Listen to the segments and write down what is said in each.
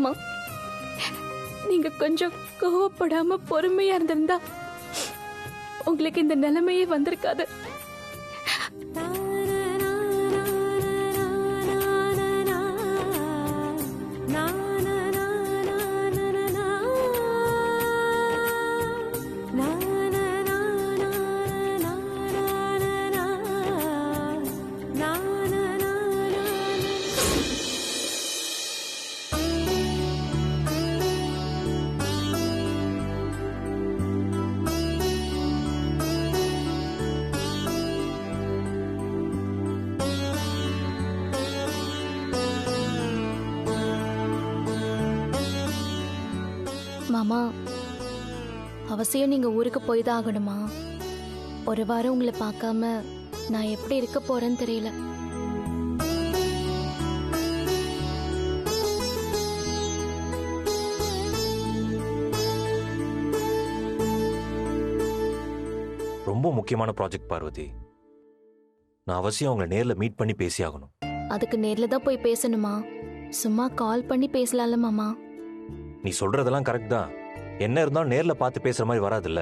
மாமா. நீங்க கொஞ்சம் கோவப்படாம பொறுமையா இருந்திருந்தா உங்களுக்கு இந்த நிலைமையே வந்திருக்காது. மாமா, அவசியம் நீங்க ஊருக்கு போய் தான் ஆகணுமா? ஒரு வாரம் உங்களை பார்க்காம நான் எப்படி இருக்க போறேன்னு தெரியல. ரொம்ப முக்கியமான ப்ராஜெக்ட் பார்வதி. நான் அவசியம் உங்களை நேர்ல மீட் பண்ணி பேசி ஆகணும். அதுக்கு நேர்ல தான் போய் பேசணுமா? சும்மா கால் பண்ணி பேசலாம்ல மாமா? நீ சொல்றதெல்லாம் கரெக்ட் தான். என்ன இருந்தாலும் நேர்ல பார்த்து பேசுற மாதிரி வராதுல்ல.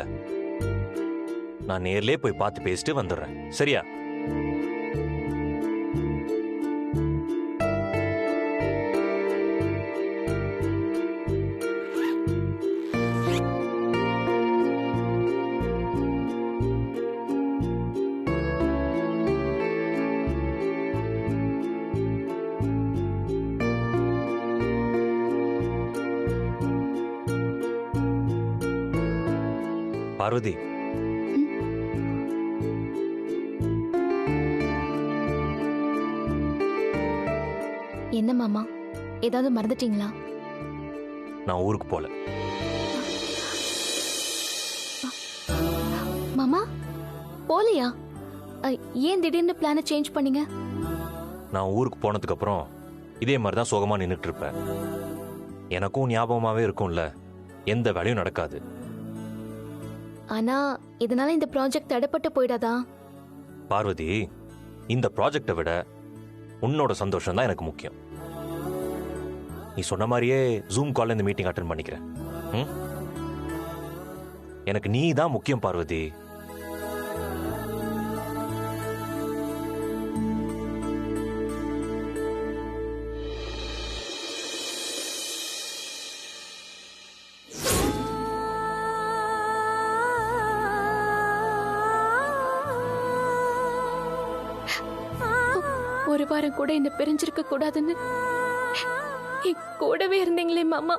நான் நேர்லயே போய் பார்த்து பேசிட்டு வந்துடுறேன், சரியா? பார்வதி, என்ன மாமா, ஏதாவது மறந்துட்டீங்களா? நான் ஊருக்கு போல. மாமா போலையா? ஏன் திடீர்னு பிளானை சேஞ்ச் பண்ணீங்க? நான் ஊருக்கு போனதுக்கு அப்புறம் இதே மாதிரி தான் சோகமா நின்னுட்டு இருப்பேன். எனக்கும் ஞாபகமாவே இருக்கும்ல, எந்த வேலையும் நடக்காது. ஆனா இதனால இந்த ப்ராஜெக்ட் தடைப்பட்டு போயிடாதா? பார்வதி, இந்த ப்ராஜெக்டை விட உன்னோட சந்தோஷம் தான் எனக்கு முக்கியம். நீ சொன்ன மாதிரியே ஜூம் கால்ல இந்த மீட்டிங் அட்டெண்ட் பண்ணிக்கிறேன். எனக்கு நீ தான் முக்கியம் பார்வதி. ஒரு வாரம் கூட என்ன பிரிஞ்சிருக்க கூடாதுன்னு என் கூடவே இருந்தீங்களே மாமா.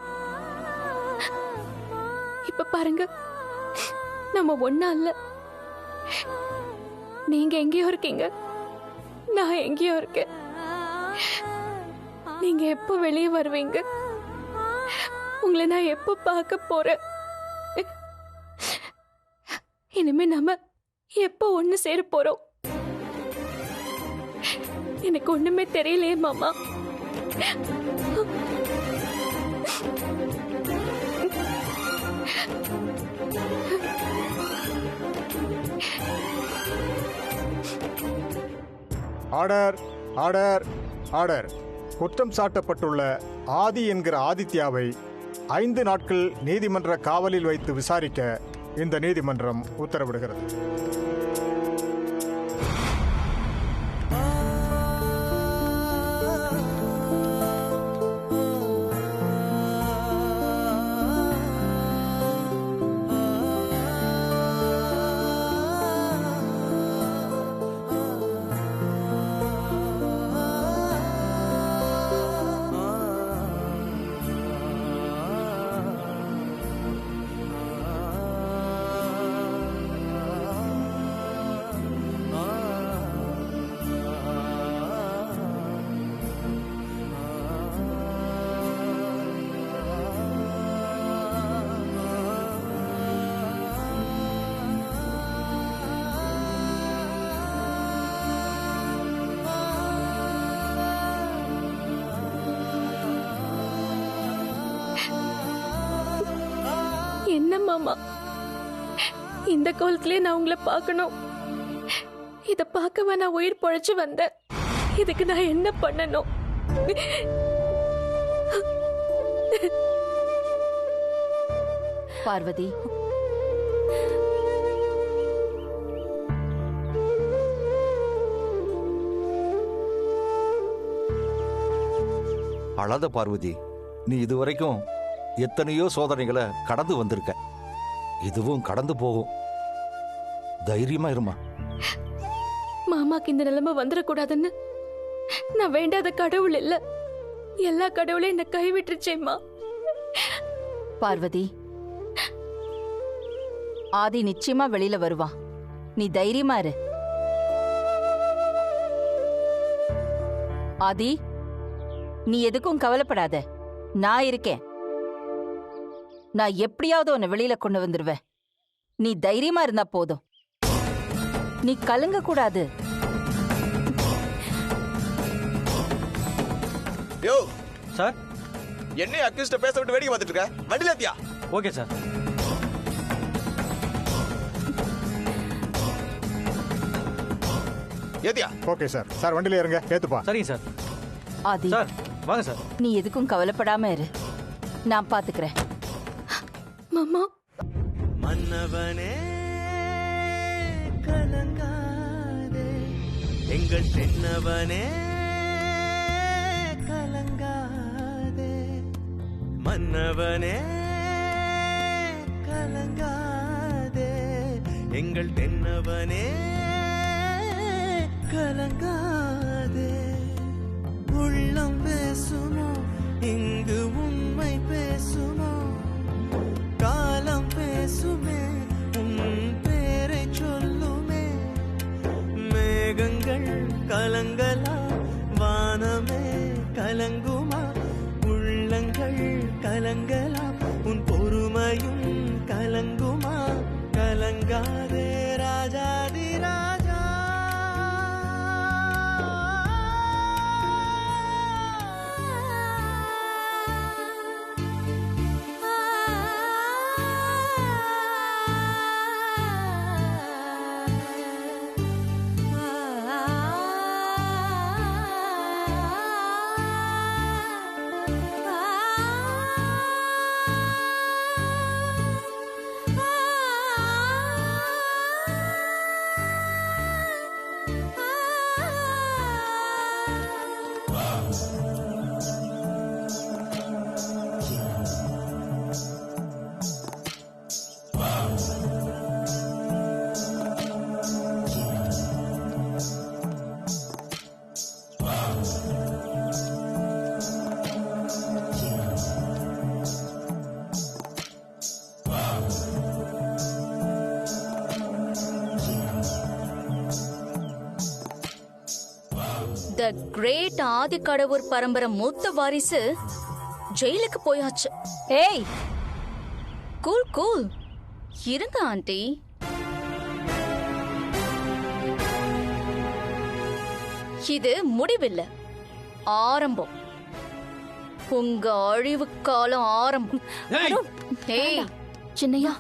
இப்ப பாருங்க, நம்ம ஒண்ணா இல்ல. நீங்க எங்கேயோ இருக்கீங்க, நான் எங்கேயோ இருக்கேன். நீங்க எப்போ வெளியே வருவீங்க? உங்களை நான் எப்போ பார்க்க போறேன்? இனிமே நாம எப்போ ஒண்ணு சேர போறோம்? எனக்கு ஒண்ணுமே தெரியலையே மாமா. Order, order, order. குற்றம் சாட்டப்பட்டுள்ள ஆதி என்கிற ஆதித்யாவை 5 நாட்கள் நீதிமன்ற காவலில் வைத்து விசாரிக்க இந்த நீதிமன்றம் உத்தரவிடுகிறது. என்ன மாமா, இந்த கோலத்திலே நான் உங்களை பார்க்கணும். இத பார்க்கவா நான் உயிர் பொழைச்சு வந்தேன்? இதுக்கு நான் என்ன பண்ணணும்? பார்வதி, அழாத பார்வதி. நீ இதுவரைக்கும் எத்தனையோ சோதனைகளை கடந்து வந்திருக்க. இதுவும் கடந்து போகும். தைரியமா இருமா. மாமாக்கு இந்த நிலைமை வந்துடக்கூடாதுன்னு நான் வேண்டாத கடவுள் இல்ல, எல்லா கடவுளையும் என்ன கைவிட்டுருச்சேம்மா. பார்வதி, ஆதி நிச்சயமா வெளியில வருவான். நீ தைரியமா இரு. ஆதி, நீ எதுக்கும் கவலைப்படாத. நான் இருக்கேன். நான் எப்படியாவது உன்னை வெளியில கொண்டு வந்துருவேன். நீ தைரியமா இருந்தா போதும். நீ கலங்க கூடாது. யோ சார். என்ன அக்யூஸ்ட பேச விட்டு வேடிக்கை பார்த்துட்டு இருக்க? வண்டில ஏத்தியா? Okay sir. ஏத்தியா? Okay sir. சார் வண்டியில இருங்க, ஏத்துப்பா. சரிங்க சார். ஆதி, சார் வாங்க சார். நீ எதுக்கும் கவலைப்படாம இரு. நான் பாத்துக்கிறேன். மாமா, மன்னவனே கலங்காதே, எங்கள் தென்னவனே கலங்காதே, மன்னவனே கலங்காதே, எங்கள் தென்னவனே கலங்காதே. உள்ளம் பேசுமோ இங்கு உண்மை பேசுமோ, காலம் பேசுமே உன் பேரை சொல்லுமே. மேகங்கள் கலங்கலா, வானமே கலங்குமா, உள்ளங்கள் கலங்கலா, உன் பொறுமையும் கலங்குமா. கலங்காதே ராஜாதி ராஜா. த கிரேட் ஆதி கடவுர் பரம்பரை மூத்த வாரிசு ஜெயிலுக்கு போயாச்சு. ஏய், கூல் கூல் இருங்க ஆண்டி. இது முடிவில்லை, ஆரம்பம். உங்க அழிவு காலம் ஆரம்பம். ஏய் சின்னையா,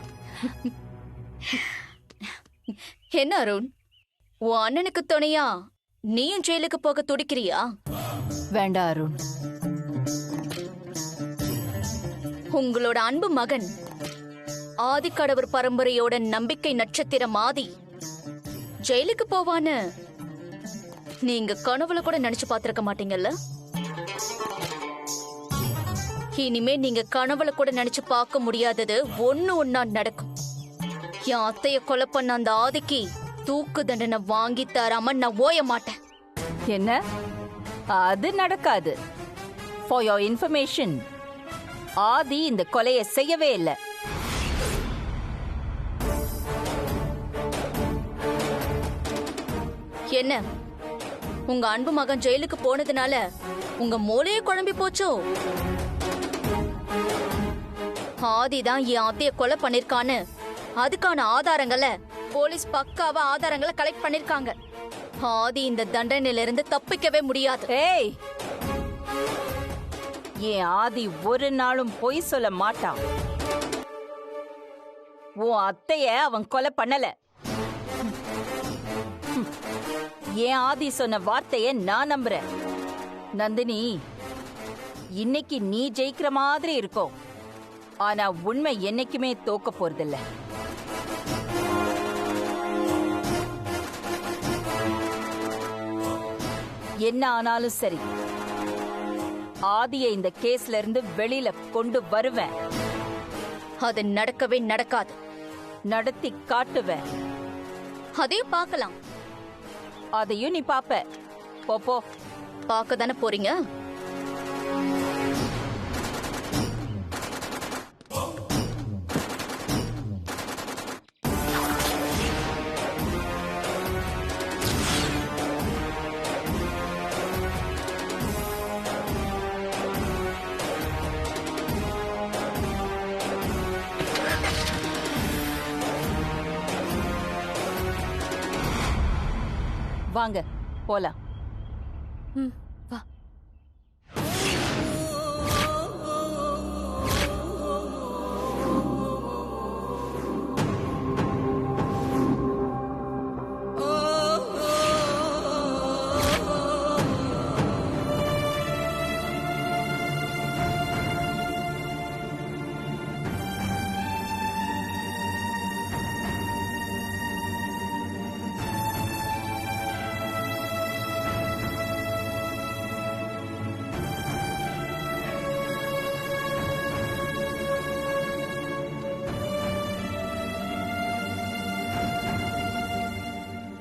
என்ன அருண், உன் அண்ணனுக்கு துணையா நீயும் ஜெயிலுக்கு போக துடிக்கிறியா? வேண்டாம் அருண். உங்களோட அன்பு மகன் ஆதிக்கடவர் பரம்பரையோட நம்பிக்கை நட்சத்திரம் ஆதி ஜெயிலுக்கு போவான்னு நீங்க கனவுல கூட நினைச்சு பார்த்திருக்க மாட்டீங்கல்ல. இனிமே நீங்க கனவுல கூட நினைச்சு பார்க்க முடியாதது ஒண்ணு ஒண்ணா நடக்கும். என் அத்தைய கொலை பண்ண அந்த ஆதிக்கு தூக்கு தண்டனை வாங்கி தராம நான் ஓய மாட்டேன். என்ன? அது நடக்காது. ஃபார் யோர் இன்ஃபர்மேஷன், ஆதி இந்த கொலையை செய்யவே இல்லை. என்ன, உங்க அன்பு மகன் ஜெயிலுக்கு போனதுனால உங்க மூளையே குழம்பி போச்சோ? ஆதிதான் என் அத்தைய கொலை பண்ணிருக்கான்னு அதுக்கான ஆதாரங்களை போலீஸ் பக்காவா ஆதாரங்களை கலெக்ட் பண்ணிருக்காங்க. ஆதி இந்த தண்டனையில இருந்து தப்பிக்கவே முடியாது. ஏய், என் ஆதி ஒரு நாளும் பொய் சொல்ல மாட்டான். உன் அத்தைய அவன் கொலை பண்ணல. என் ஆதி சொன்ன வார்த்தைய நான் நம்புறேன். நந்தினி, இன்னைக்கு நீ ஜெயிக்கிற மாதிரி இருக்கும், ஆனா உண்மை என்னைக்குமே தோக்க போறதில்ல. என்ன ஆனாலும் சரி, ஆதியை இந்த கேஸ்ல இருந்து வெளியில கொண்டு வருவேன். அது நடக்கவே நடக்காது. நடத்தி காட்டுவேன். அதையும் பார்க்கலாம். அதையும் நீ பாப்ப. போ போ. பார்க்க தானே போறீங்க. வாங்க போலாம். வா.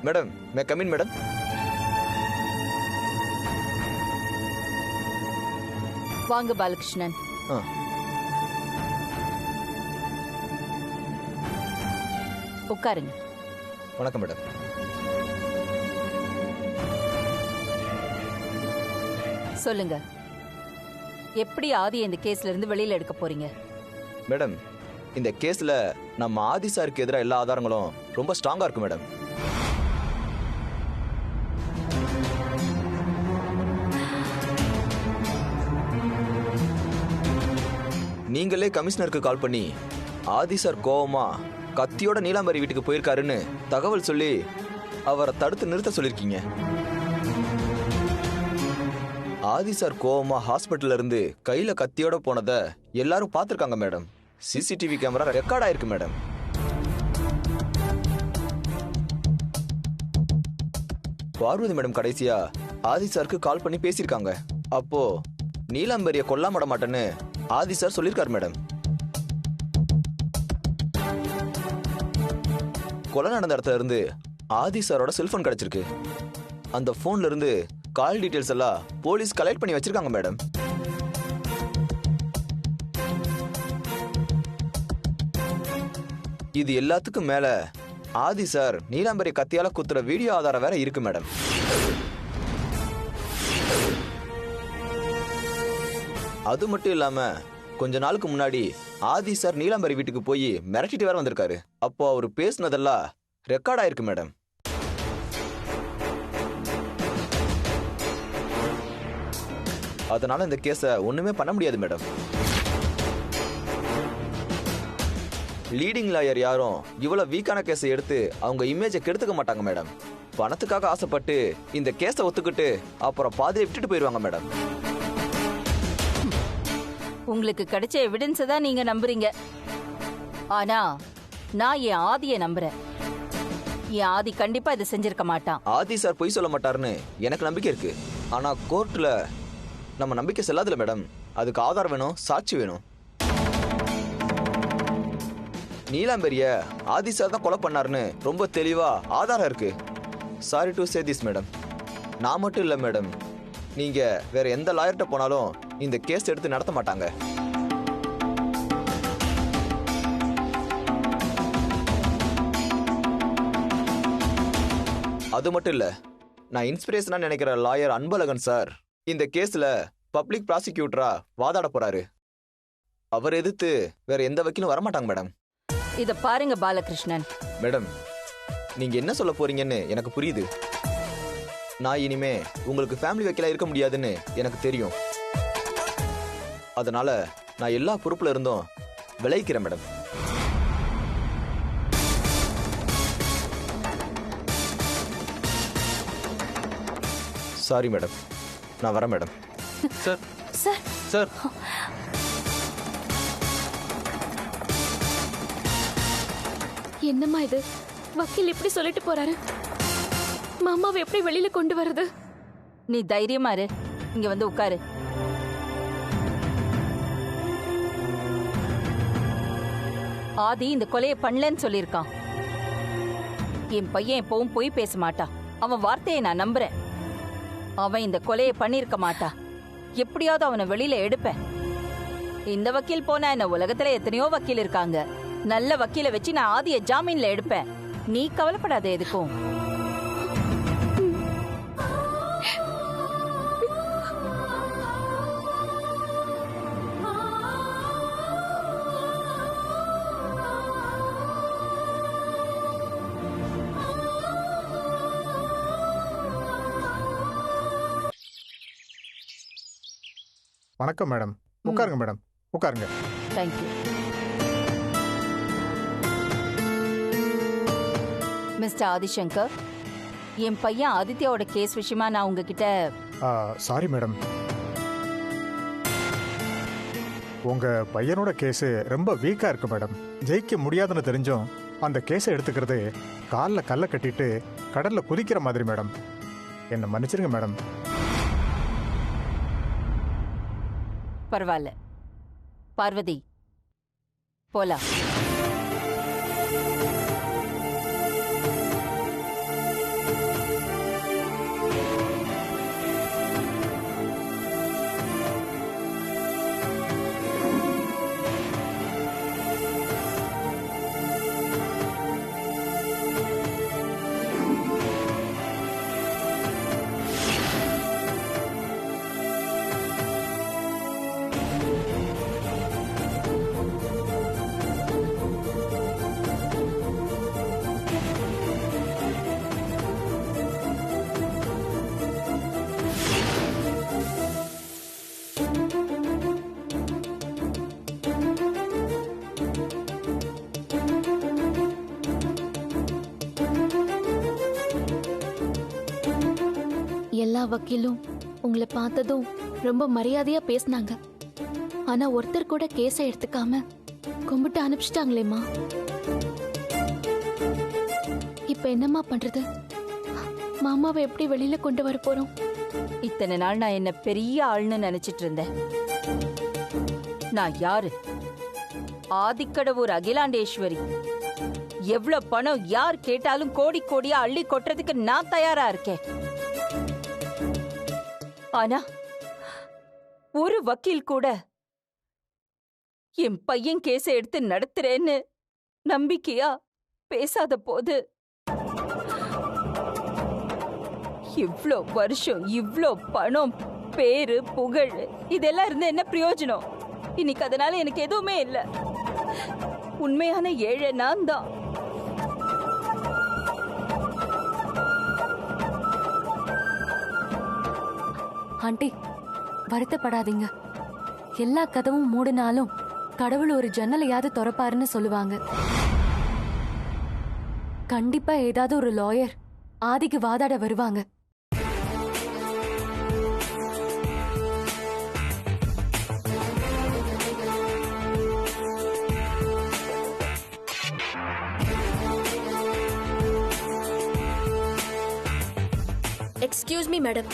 मैडम मैं कम इन मैडम. வாங்க பாலகிருஷ்ணன். உட்காருங்க. வணக்கம் மேடம். சொல்லுங்க, எப்படி ஆதியை இந்த கேஸ்ல இருந்து வெளியில எடுக்க போறீங்க? மேடம், இந்த கேஸ்ல நம்ம ஆதி சாருக்கு எதிராக எல்லா ஆதாரங்களும் ரொம்ப ஸ்ட்ராங்கா இருக்கு மேடம். நீங்களே கமிஷனருக்கு கால் பண்ணி ஆதி சார் கோவமா கத்தியோட நீலாம்பரி வீட்டுக்கு போயிருக்காருன்னு தகவல் சொல்லி அவரை தடுத்து நிறுத்த சொல்லிருக்கீங்க. ஆதி சார் கோவமா ஹாஸ்பிட்டல்ல இருந்து கையில கத்தியோட போனதை எல்லாரும் பார்த்திருக்காங்க மேடம். சிசிடிவி கேமரா ரெக்கார்ட் ஆயிருக்கு மேடம். பார்வதி மேடம் கடைசியா ஆதி சாருக்கு கால் பண்ணி பேசியிருக்காங்க. அப்போ நீலாம்பரிய கொல்லாமட மாட்டேன்னு ஆதி சார் சொல்லியிருக்காரு மேடம். கொலை நடந்த இடத்துல இருந்து ஆதி சாரோட செல்போன் கிடைச்சிருக்கு. அந்த போன்ல இருந்து கால் டீடைல்ஸ் எல்லாம் போலீஸ் கலெக்ட் பண்ணி வச்சிருக்காங்க மேடம். இது எல்லாத்துக்கும் மேல ஆதி சார் நீலாம்பரி கத்தியால குத்துற வீடியோ ஆதாரம் வேற இருக்கு மேடம். அது மட்டும் இல்லாம கொஞ்ச நாளுக்கு முன்னாடி ஆதி சார் நீலாம்பரி வீட்டுக்கு போய் மிரட்டிட்டு வேற வந்திருக்காரு. அப்போ அவர் பேசினதெல்லாம் ரெக்கார்ட் ஆயிருக்கு மேடம். அதனால இந்த கேஸை ஒண்ணுமே பண்ண முடியாது மேடம். லீடிங் லாயர் யாரும் இவ்வளவு வீக்கான கேஸை எடுத்து அவங்க இமேஜை கெடுத்துக்க மாட்டாங்க மேடம். பணத்துக்காக ஆசைப்பட்டு இந்த கேஸை ஒத்துக்கிட்டு அப்புறம் பாதியை விட்டுட்டு போயிருவாங்க மேடம். உங்களுக்கு கிடைச்ச எவிடன்ஸ் தான் நீங்க நம்புறீங்க. ஆனா நான் என் ஆதியை நம்புறேன். என் ஆதி கண்டிப்பா இதை செஞ்சிருக்க மாட்டான். ஆதி சார் பொய் சொல்ல மாட்டாருன்னு எனக்கு நம்பிக்கை இருக்கு. ஆனா கோர்ட்ல நம்ம நம்பிக்கை செல்லாதுல மேடம். அதுக்கு ஆதாரம் வேணும், சாட்சி வேணும். நீலாம்பரிய ஆதி சார் தான் கொலை பண்ணாருன்னு ரொம்ப தெளிவா ஆதாரம் இருக்கு. Sorry to say this madam. நான் மட்டும் இல்ல மேடம், நீங்க வேற எந்த லாயர்கிட்ட போனாலும் இந்த கேஸ் எடுத்து நடத்த மாட்டாங்க. அது மட்டும் இல்ல, நான் இன்ஸ்பிரேஷனா நினைக்கிற லாயர் அன்பழகன் சார் இந்த கேஸ்ல பப்ளிக் ப்ராசிக்யூட்டரா வாதாட போறாரு. அவர் எதிர்த்து வேற எந்த வக்கீலும் வரமாட்டாங்க மேடம். இத பாருங்க பாலகிருஷ்ணன். மேடம், நீங்க என்ன சொல்ல போறீங்கன்னு எனக்கு புரியுது. நான் இனிமே உங்களுக்கு ஃபேமிலி வக்கீலா இருக்க முடியாதுன்னு எனக்கு தெரியும். அதனால நான் எல்லா பொறுப்புல இருந்தும் விளைவிக்கிறேன் மேடம். சாரி மேடம், நான் வரேன் மேடம். சார் சார் சார் என்னம்மா இது, வக்கீல் இப்படி சொல்லிட்டு போறாரு? மாமாவை எப்படி வெளியில கொண்டு வர்றது? நீ தைரியமா இரு, இங்க வந்து உட்காரு. ஆதி இந்த கொலையை பண்ணலன்னு சொல்லியிருக்கான். என் பையன் எப்பவும் பொய் பேச மாட்டான். அவன் வார்த்தையை நான் நம்புறேன். அவன் இந்த கொலையை பண்ணிருக்க மாட்டா. எப்படியாவது அவனை வெளியில எடுப்பேன். இந்த வக்கீல் போனா என்ன, உலகத்துல எத்தனையோ வக்கீல் இருக்காங்க. நல்ல வக்கீல வச்சு நான் ஆதிய ஜாமீன்ல எடுப்பேன். நீ கவலைப்படாத எதுக்கும். வணக்கம் மேடம். உட்காருங்க மேடம், உட்காருங்க. தேங்க்யூ. மிஸ்டர் ஆதிசங்கர், என் பையன் ஆதித்யாவோட கேஸ் விஷயமா நான் உங்ககிட்ட... சாரி மேடம், உங்க பையனோட கேஸ் ரொம்ப வீக்கா இருக்கு மேடம். ஜெயிக்க முடியாதுன்னு தெரிஞ்சும் அந்த கேஸை எடுத்துக்கிறது காலில் கல்லை கட்டிட்டு கடல்ல குதிக்கிற மாதிரி மேடம். என்ன மன்னிச்சிருங்க மேடம். பரவாயில்ல. பார்வதி, போலாம். எல்லா வக்கீலும் உங்களை பார்த்ததும் ரொம்ப மரியாதையா பேசினாங்க. ஆனா ஒருத்தர் கூட கேஸை எடுத்துக்காம கும்பிட்டு அனுப்பிச்சிட்டாங்களேம்மா. இப்ப என்னம்மா பண்றது? மாமாவை எப்படி வெளியில கொண்டு வர போறோம்? இத்தனை நாள் நான் என்ன பெரிய ஆள்னு நினைச்சிட்டு இருந்தேன். நான் யாரு? ஆதிக்கடவுர் அகிலாண்டேஸ்வரி. எவ்வளவு பணம் யார் கேட்டாலும் கோடி கோடியா அள்ளி கொட்டுறதுக்கு நான் தயாரா இருக்கேன். ஆனா ஒரு வக்கீல் கூட என் பையன் கேஸை எடுத்து நடத்துறேன்னு நம்பிக்கையா பேசாத போது இவ்ளோ வருஷம் இவ்ளோ பணம் பேரு புகழ் இதெல்லாம் இருந்து என்ன பிரயோஜனம்? இன்னைக்கு அதனால எனக்கு எதுவுமே இல்ல. உண்மையான ஏழை நான் தான். ஆண்டி, வருத்தப்படாதீங்க. எல்லா கதவும் மூடினாலும் கடவுள் ஒரு ஜன்னலையாவது திறப்பாருன்னு சொல்லுவாங்க. கண்டிப்பா ஏதாவது ஒரு லாயர் ஆதிக்கு வாதாட வருவாங்க. Excuse me madam.